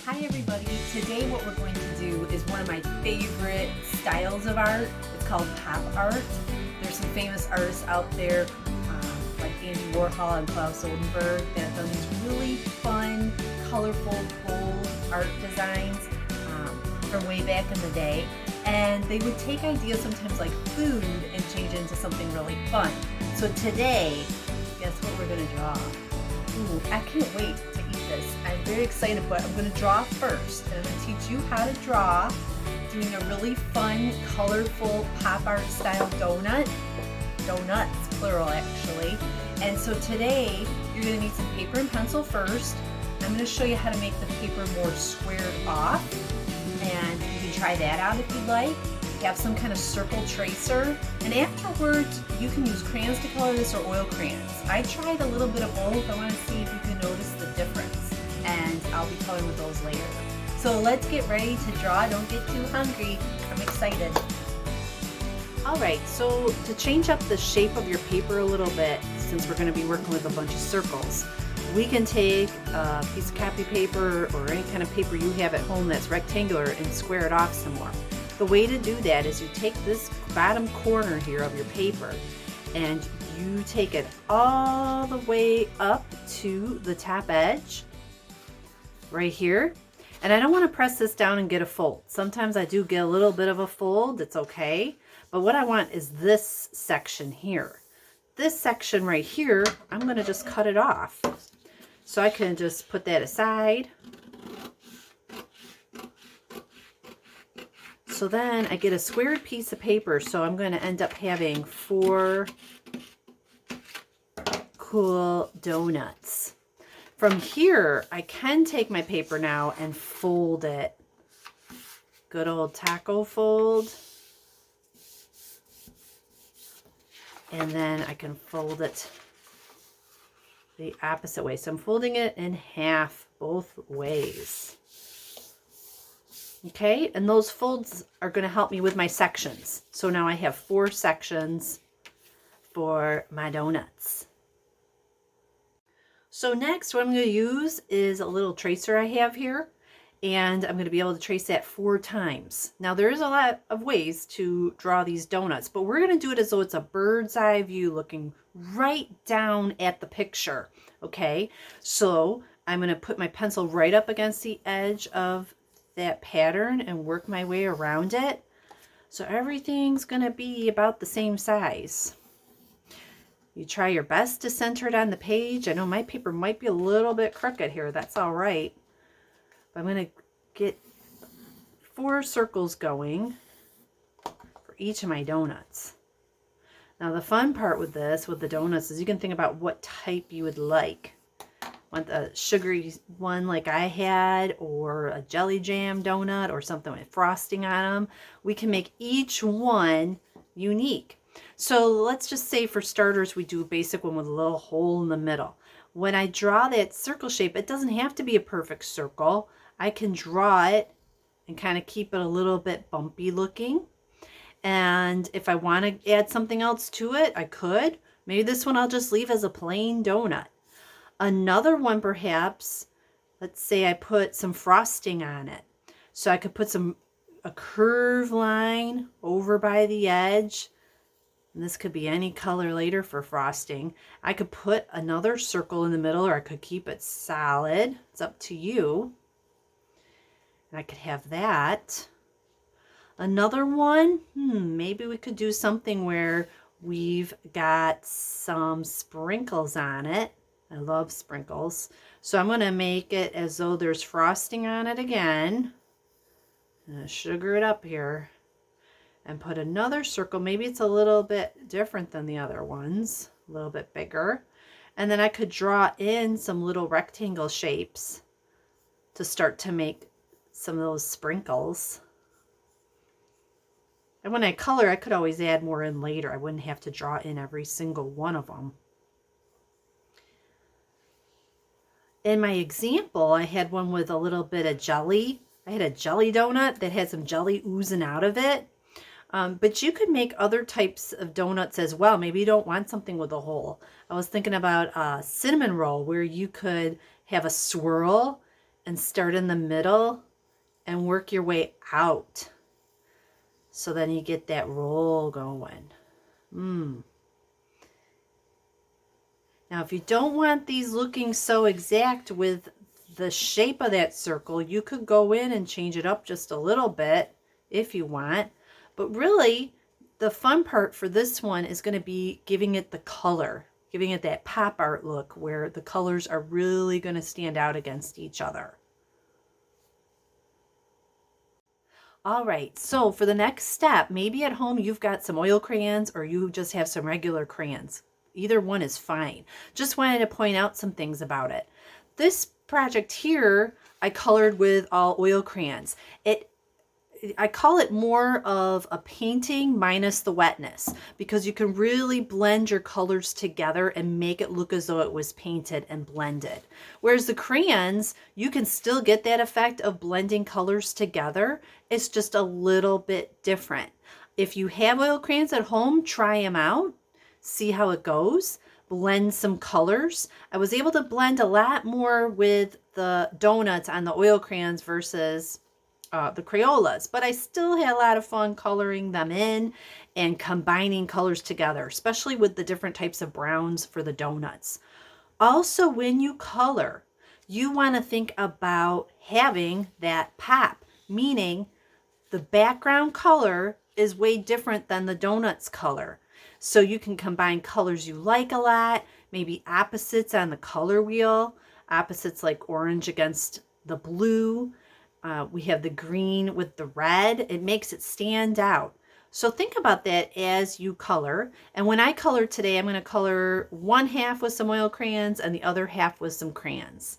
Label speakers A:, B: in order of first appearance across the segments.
A: Hi everybody, today what we're going to do is one of my favorite styles of art. It's called pop art. There's some famous artists out there like Andy Warhol and Klaus Oldenburg that have done these really fun, colorful, bold art designs from way back in the day. And they would take ideas sometimes like food and change it into something really fun. So today, guess what we're going to draw? Ooh, I can't wait to eat this. I'm very excited, but I'm going to draw first. And I'm going to teach you how to draw doing a really fun, colorful pop art style donut. Donuts, plural actually. And so today, you're going to need some paper and pencil first. I'm going to show you how to make the paper more squared off. And you can try that out if you'd like. Have some kind of circle tracer, and afterwards you can use crayons to color this or oil crayons. I tried a little bit of both. I want to see if you can notice the difference, and I'll be coloring with those later. So let's get ready to draw. Don't get too hungry. I'm excited. Alright, so to change up the shape of your paper a little bit, since we're going to be working with a bunch of circles, we can take a piece of copy paper or any kind of paper you have at home that's rectangular and square it off some more. The way to do that is you take this bottom corner here of your paper and you take it all the way up to the top edge right here. And I don't want to press this down and get a fold. Sometimes I do get a little bit of a fold. It's okay. But what I want is this section here. This section right here, I'm going to just cut it off. So I can just put that aside. So then I get a squared piece of paper, so I'm going to end up having 4 cool donuts. From here, I can take my paper now and fold it. Good old taco fold. And then I can fold it the opposite way. So I'm folding it in half both ways. Okay, and those folds are going to help me with my sections. So now I have 4 sections for my donuts. So next, what I'm going to use is a little tracer I have here, and I'm going to be able to trace that 4 times. Now there is a lot of ways to draw these donuts, but we're going to do it as though it's a bird's eye view looking right down at the picture. Okay, so I'm going to put my pencil right up against the edge of that pattern and work my way around it. So everything's going to be about the same size. You try your best to center it on the page. I know my paper might be a little bit crooked here. That's all right. But I'm going to get 4 circles going for each of my donuts. Now the fun part with this, with the donuts, is you can think about what type you would like. Want a sugary one like I had, or a jelly jam donut, or something with frosting on them. We can make each one unique. So let's just say for starters we do a basic one with a little hole in the middle. When I draw that circle shape, it doesn't have to be a perfect circle. I can draw it and kind of keep it a little bit bumpy looking. And if I want to add something else to it, I could. Maybe this one I'll just leave as a plain donut. Another one, perhaps, let's say I put some frosting on it. So I could put a curved line over by the edge. And this could be any color later for frosting. I could put another circle in the middle, or I could keep it solid. It's up to you. And I could have that. Another one, maybe we could do something where we've got some sprinkles on it. I love sprinkles. So I'm going to make it as though there's frosting on it again. I'm going to sugar it up here and put another circle. Maybe it's a little bit different than the other ones, a little bit bigger. And then I could draw in some little rectangle shapes to start to make some of those sprinkles. And when I color, I could always add more in later. I wouldn't have to draw in every single one of them. In my example, I had one with a little bit of jelly. I had a jelly donut that had some jelly oozing out of it. But you could make other types of donuts as well. Maybe you don't want something with a hole. I was thinking about a cinnamon roll where you could have a swirl and start in the middle and work your way out. So then you get that roll going. Now, if you don't want these looking so exact with the shape of that circle, you could go in and change it up just a little bit if you want. But really, the fun part for this one is going to be giving it the color, giving it that pop art look where the colors are really going to stand out against each other. All right, so for the next step, maybe at home you've got some oil crayons or you just have some regular crayons. Either one is fine. Just wanted to point out some things about it. This project here, I colored with all oil crayons. I call it more of a painting minus the wetness because you can really blend your colors together and make it look as though it was painted and blended. Whereas the crayons, you can still get that effect of blending colors together. It's just a little bit different. If you have oil crayons at home, try them out, see how it goes, blend some colors. I was able to blend a lot more with the donuts on the oil crayons versus the Crayolas, but I still had a lot of fun coloring them in and combining colors together, especially with the different types of browns for the donuts. Also, when you color, you want to think about having that pop, meaning the background color is way different than the donuts color. So you can combine colors you like a lot, maybe opposites on the color wheel, opposites like orange against the blue. We have the green with the red. It makes it stand out. So think about that as you color. And when I color today, I'm going to color one half with some oil crayons and the other half with some crayons.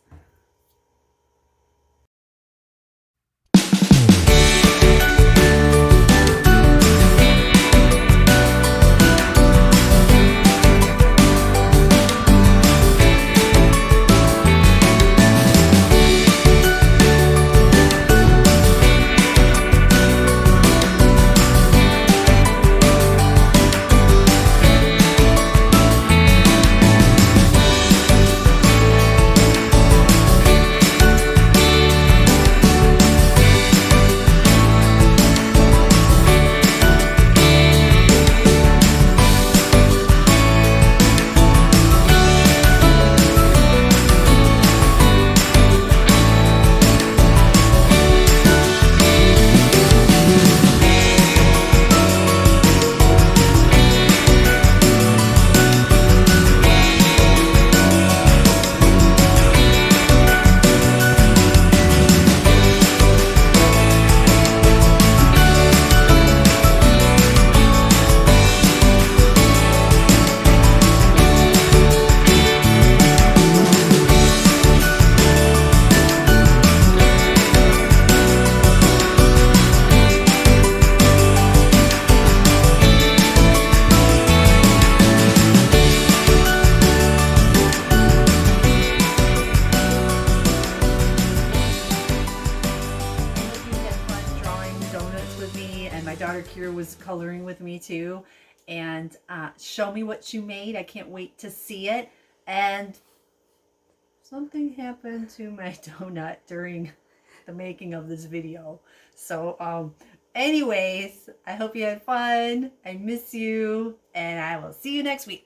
A: Was coloring with me too, and show me what you made. I can't wait to see it. And something happened to my donut during the making of this video. So anyways, I hope you had fun. I miss you, and I will see you next week.